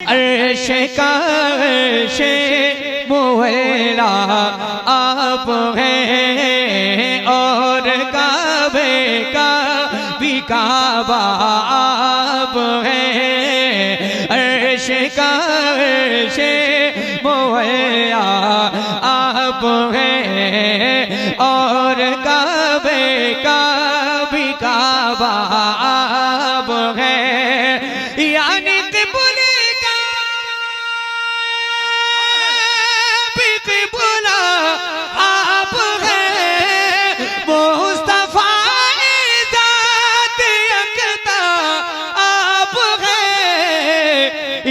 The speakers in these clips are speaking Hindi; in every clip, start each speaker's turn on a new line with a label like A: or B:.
A: अर्श का अर्श मुअल्ला आप हैं और काबे का भी काबा आप हैं। अर्श का अर्श मुअल्ला आप हैं और काबे का भी काबा आप हैं। यानी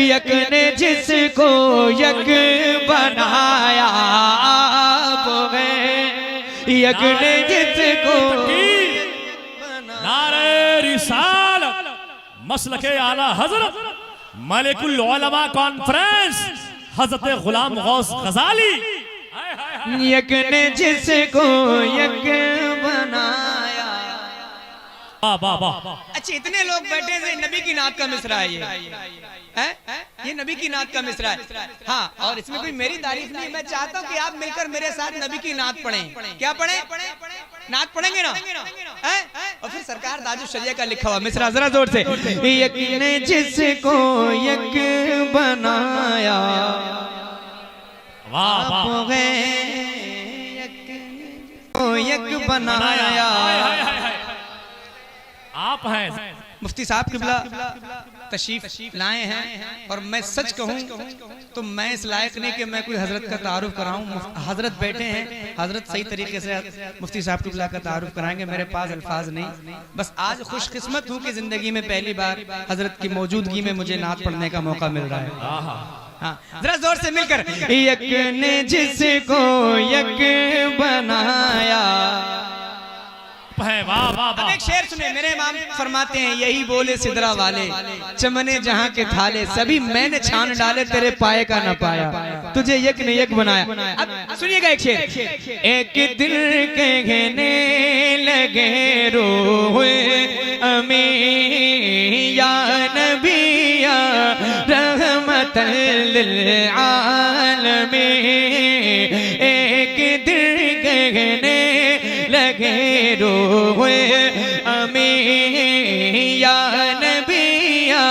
A: यक ने जिसको यक बनाया आप हैं। यक ने जिसको
B: नारे रिसालत मसलके आला हजरत मलिकुल उलमा कॉन्फ्रेंस हजरत गुलाम गौस गजाली।
A: यक ने जिसको यक बनाया।
C: अच्छा इतने लोग बैठे थे, नबी की नात का मिसरा है ये नबी की नात का मिसरा है। हाँ, और इसमें कोई मेरी तारीफ नहीं। मैं चाहता हूँ कि आप मिलकर मेरे साथ नबी की नात पढ़ें। क्या पढ़ें? नात पढ़ेंगे ना? और फिर सरकार दाजू शरिया का लिखा हुआ मिसरा जरा जोर से।
A: यक ने जिसको यक बनाया आप हैं। यक बनाया
B: आप हैं।
C: मुफ्ती साहब किबला तशरीफ लाए हैं और मैं सच कहूं तो मैं इस लायक नहीं कि मैं कोई हजरत का तारुफ कराऊं। हजरत बैठे हैं, हजरत सही तरीके से मुफ्ती साहब किबला का तारुफ कराएंगे। मेरे पास अल्फाज नहीं। बस आज खुशकिस्मत हूं कि जिंदगी में पहली बार हजरत की मौजूदगी में मुझे नात पढ़ने का मौका मिल रहा है। हाँ, जरा जोर से मिलकर।
A: यक ने जिसको यक बनाया।
C: अब एक शेर सुने। मेरे इमाम फरमाते हैं, यही बोले सिदरा वाले चमने जहां के थाले, सभी मैंने छान डाले तेरे पाए का न पाया, तुझे यक ने यक बनाया। अब सुनिएगा एक शेर।
A: एक दिल कहने लगे रोए अमी या नबी या रहमतल लिल आलमीन। एक दिल कहने लगे रोए अमी या नबी या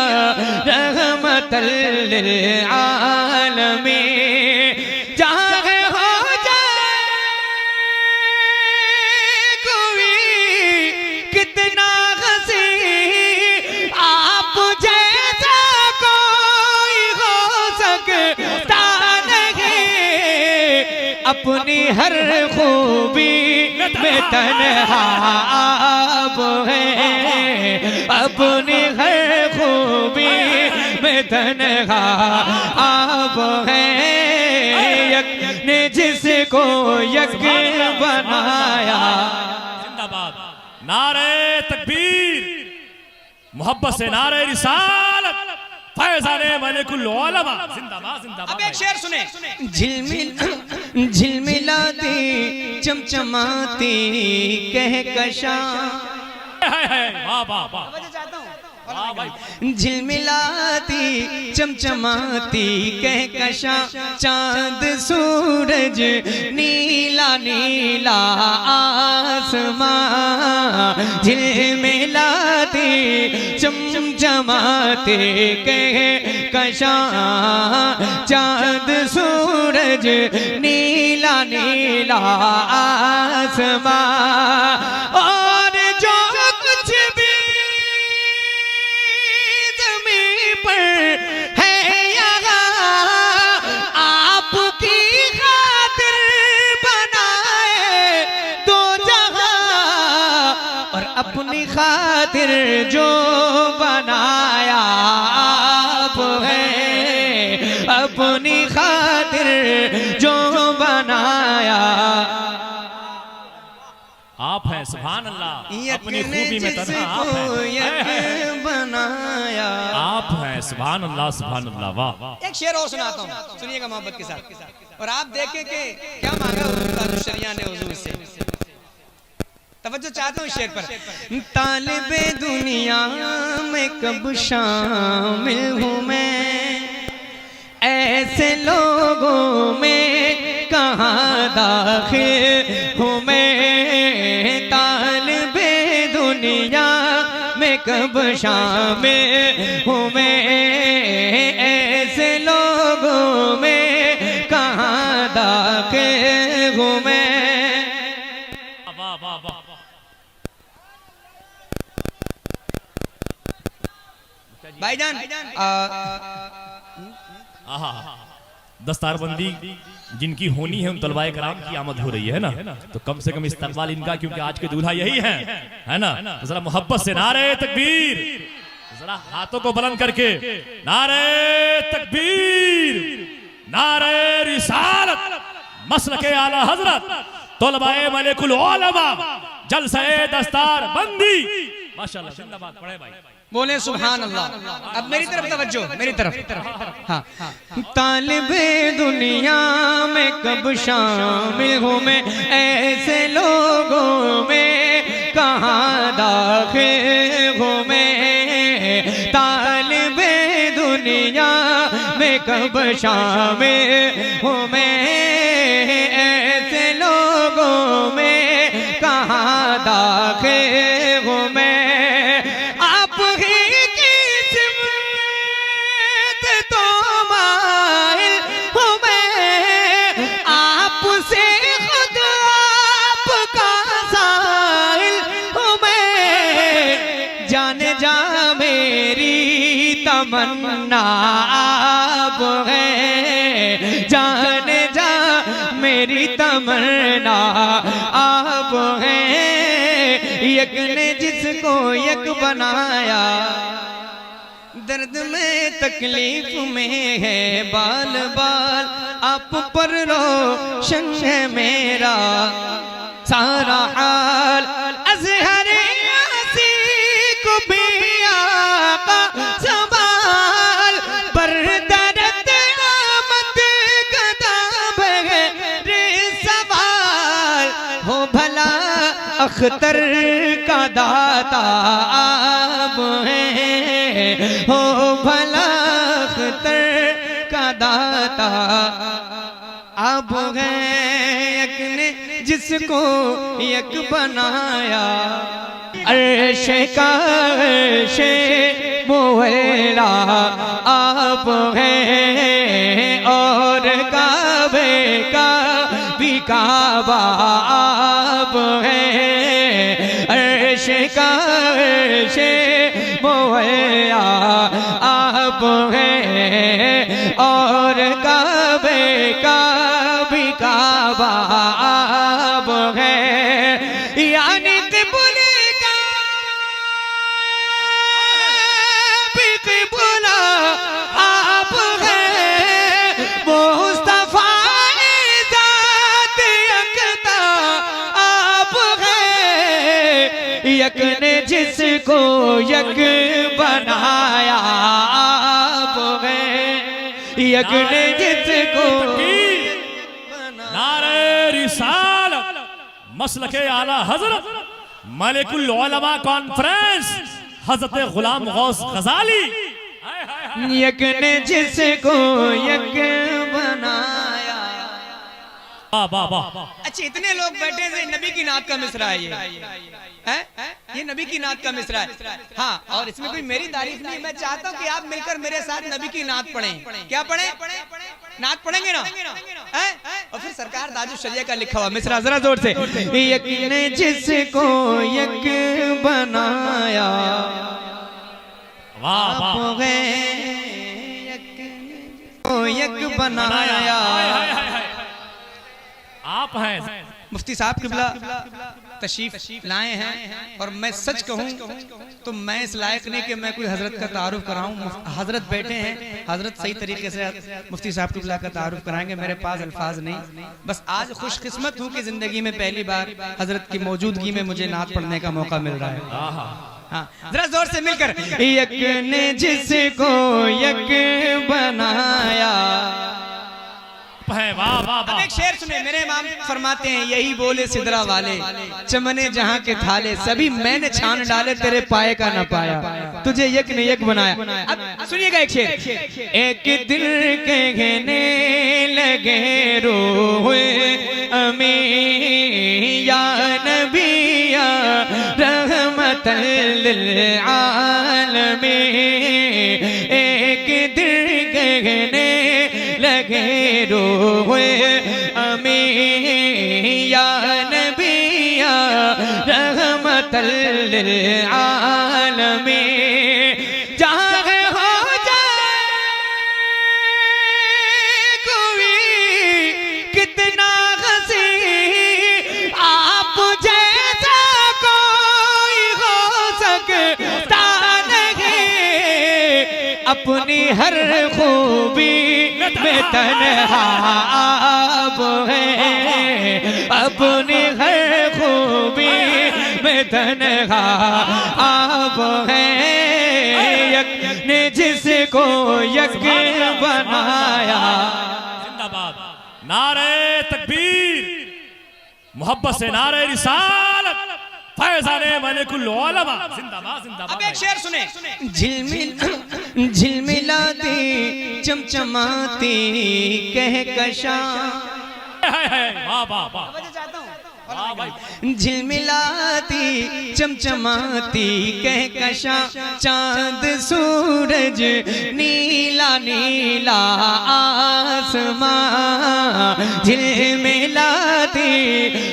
A: रहमतल लिल आलमीन। जहाँ हो जाए कोई कितना हंसी, आप जैसा कोई हो सकता नहीं। अपनी हर खूबी में तन्हा आप हैं। अपनी हर खूबी में तन्हा आप हैं। यक ने जिसको यक बनाया।
B: जिंदाबाद। नारे तकबीर, मोहब्बत से नारे रिसालत, फैज़ाने मलिकुल उलमा। जिंदाबाद जिंदाबाद।
C: अब एक शेर सुने।
A: झिलमिलाती चमचमाती कहकशां। झिलमिलाती चमचमाती कहकशां, चांद सूरज नीला नीला आसमां। झिलमिलाती चमचमाती कहकशां, चांद सूरज नीला नीला आसमां। और जो कुछ भी ज़मीन पर है यहाँ, आपकी खातिर बनाए दो जहां। और अपनी खातिर जो बनाया आप हैं। अपनी खातिर जो बनाया
B: आप हैं। सुभान अल्लाह। अपनी खूबी में तन्हा आप हैं।
A: बनाया
B: आप हैं। सुभान अल्लाह सुभान अल्लाह। वाह।
C: एक शेर और सुनाता हूँ, सुनिएगा मोहब्बत के साथ। और आप देखें कि क्या मांगा हुजूर शरिया ने हुजूर से। तवज्जो चाहता हूँ शेर पर।
A: तालिबे दुनिया में कब शामिल हूँ मैं, लोगों में कहाँ दाखिल हूँ मैं, तालिबे दुनिया में कब शामिल हूँ मैं, ऐसे लोगों में कहाँ दाखिल हूँ मैं।
B: वाह वाह वाह।
C: भाईजान
B: आहा, दस्तारबंदी जिनकी होनी है उन तलवाए कराम की आमद हो रही है ना, तो कम से कम इस्तकबाल इनका, क्योंकि आज के दूल्हा यही है ना। तो जरा मोहब्बत से नारे तकबीर, जरा हाथों को बुलंद करके नारे तकबीर, नारे रिसालत, मसलके आला हजरत, तलबाए मलिकुल उलमा, जलसे दस्तारबंदी, माशाअल्लाह। जिंदाबाद पढ़े भाई,
C: बोले सुभान अल्लाह। अब मेरी तरफ तवज्जो, मेरी तरफ। हाँ,
A: तालिबे दुनिया में कब शामिल हूँ मैं, ऐसे लोगों में कहाँ दाखिल हूँ मैं, तालिबे दुनिया में कब शामिल हूँ मैं, ऐसे लोगों में कहाँ दाखिल हूँ मैं। तमन्ना आप है, जाने जा मेरी तमन्ना आप है, यक ने जिसको यक बनाया, दर्द में तकलीफ में है बाल बाल, आप पर रोशन है मेरा सारा हाल, अज़हर यासी को भी आका सवाल, पर दर्द आमद कदाब है रे सवाल, हो भला अख्तर का दाता आप है, हो भला अख्तर का दाता आप है, यक ने जिसको यक बनाया, अर्श का अर्श मुअल्ला आप है, और काबे का भी काबा आप है, अर्श का अर्श मुअल्ला आप है, और काबे का भी काबा आप है, यानी यक ने जिसको यक बनाया आप है, यक ने जिसको
B: नारे रिसालत, मसलके आला हजरत, मलिकुल उलमा कॉन्फ्रेंस, हजरत गुलाम गौस गजाली,
A: यक ने जिसको यक बनाया।
B: वाह वाह।
C: अच्छा, इतने लोग बैठे थे, नबी की नात का मिसरा है ये नबी की नात का मिसरा है। हाँ, और इसमें कोई मेरी तारीफ नहीं, मैं चाहता हूँ कि आप मिलकर मेरे साथ नबी की नात पढ़ें। क्या पढ़ें? नात पढ़ेंगे ना? और फिर सरकार दाजू शरिया का लिखा हुआ मिसरा, जरा जोर से।
A: यक ने जिसको यक बनाया,
B: वाह वाह,
A: यक बनाया
B: आप हैं।
C: मुफ्ती साहब किबला तशरीफ लाए हैं, और मैं सच कहूँ तो मैं इस लायक नहीं कि मैं कोई हजरत का तारुफ कराऊं। हजरत बैठे हैं, हजरत सही तरीके से मुफ्ती साहब किबला का तारुफ कराएंगे, मेरे पास अल्फाज नहीं। बस आज खुशकिस्मत हूँ कि जिंदगी में पहली बार हजरत की मौजूदगी में मुझे नात पढ़ने का मौका मिल रहा है। हाँ, जरा जोर से मिलकर।
A: यक ने जिसको यक बनाया,
B: वाह वाह वाह।
C: शेर सुने, मेरे इमाम फरमाते हैं यही बोले सिदरा वाले, चमने जहां के थाले, सभी मैंने छान डाले, तेरे पाए का न पाया, तुझे एक ने एक बनाया। अब सुनिएगा एक शेर।
A: एक दिल कहने लगे रोए अमीं या नबी या रहमतल लिल आलमीन, एक दिल कहने लगे रोए अमीं या नबी या रहमतल लिल आलमीन, जहाँ हो जाए कोई कितना हंसी, आप जैसा कोई हो सकता नहीं, अपनी हर खूबी में तन्हा आप है, अपनी हर खूबी में तन्हा आप है, यक ने जिसको यक बनाया।
B: जिंदाबाद, नारे तकबीर, मोहब्बत से नारे रिसालत, फैज़ाने मलिकुल उलमा, जिंदाबाद जिंदाबाद।
C: अब एक शेर सुने।
A: झिलमिलाती चमचमाती कहकशां,
B: वाह वाह वाह,
A: झिलमिलाती चमचमाती कहकशां, चांद सूरज नीला नीला आसमां, झिलमिलाती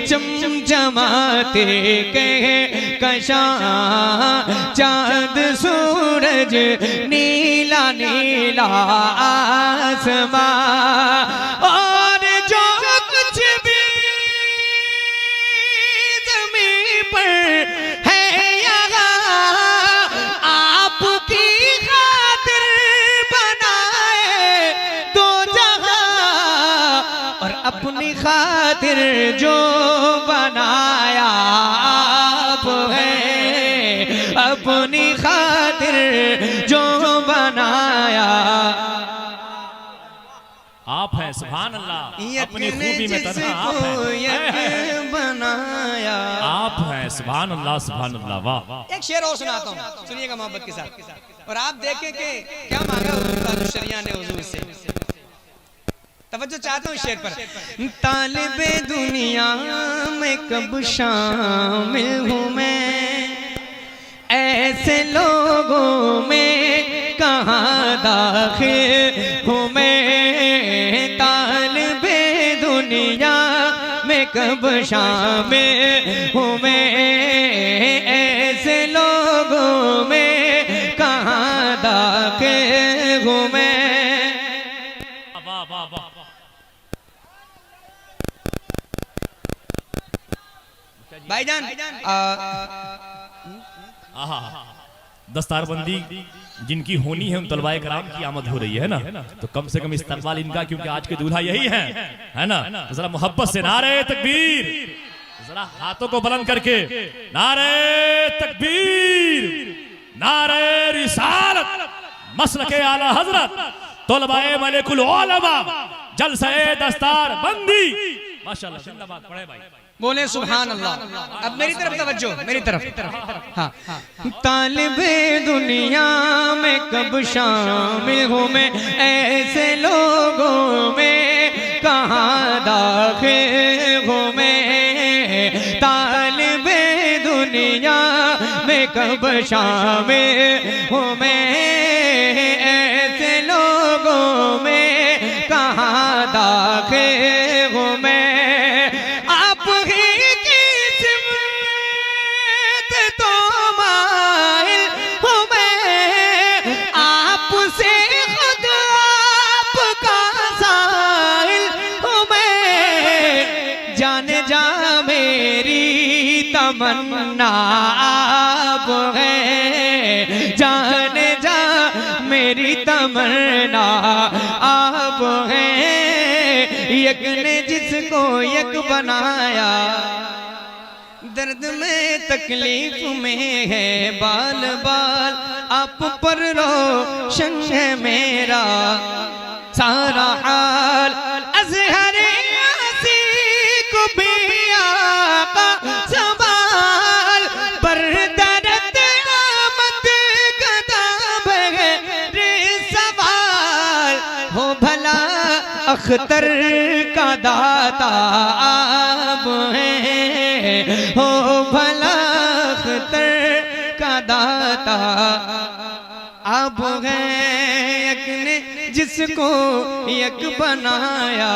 A: चमचमाती कहकशां, चांद सूरज नीला नीला आसमां, और जो कुछ भी ज़मीन पर है यहाँ, आपकी खातिर बनाए दो जहां, और अपनी खातिर जो बनाया आप है, अपनी खातिर जो बनाया
B: आप हैं। सुभान अल्लाह, अपनी
A: यक ने
B: खूबी में तन्हा आप
A: जिसको
B: हैं,
A: यक बनाया।
B: आप हैं। सुभान अल्लाह सुभान अल्लाह, वाह।
C: एक शेर और सुनाता हूँ, सुनिएगा मोहब्बत के साथ, और आप देखें कि क्या मांगा हुजूर शरिया ने हुजूर से। तवज्जो चाहता हूँ शेर पर।
A: तालिबे दुनिया में कब शामिल हूँ मैं, ऐसे लोगों में कहाँ दाखिल हूँ मैं, तालिबे दुनिया में कब शामिल हूँ मैं, ऐसे लोगों में कहाँ दाखिल हूँ मैं।
B: वाह वाह वाह,
C: भाईजान
B: आहा, दस्तारबंदी जिनकी होनी है उन तलवाए कराम की आमद हो रही है ना, तो कम से कम इस्तकबाल इनका, क्योंकि आज के दूल्हा यही है ना। तो जरा मोहब्बत से नारे तकबीर, जरा हाथों को बुलंद करके नारे तकबीर, नारे रिसालत, मसलके आला हजरत, तलवाए मलिकुल उलमा, जलसे दस्तारबंदी, माशाल्लाह, जिंदाबाद। पढ़े भाई,
C: बोले सुभान अल्लाह। अब मेरी तरफ तवज्जो, मेरी तरफ। हाँ,
A: तालिबे दुनिया में कब शामिल हूँ मैं, ऐसे लोगों में कहाँ दाखिल हूँ मैं, तालिबे दुनिया में कब शामिल हूँ मैं, ऐसे लोगों में कहाँ दाखिल हूँ मैं। तमन्ना आप है, जाने जा मेरी तमन्ना आप है, यक ने जिसको यक बनाया, दर्द में तकलीफ में है बाल बाल, आप पर रोशन है मेरा सारा हाल, अज़हर अख्तर का दाता आप हैं, हो भला अख्तर का दाता आप हैं। एक ने जिसको एक बनाया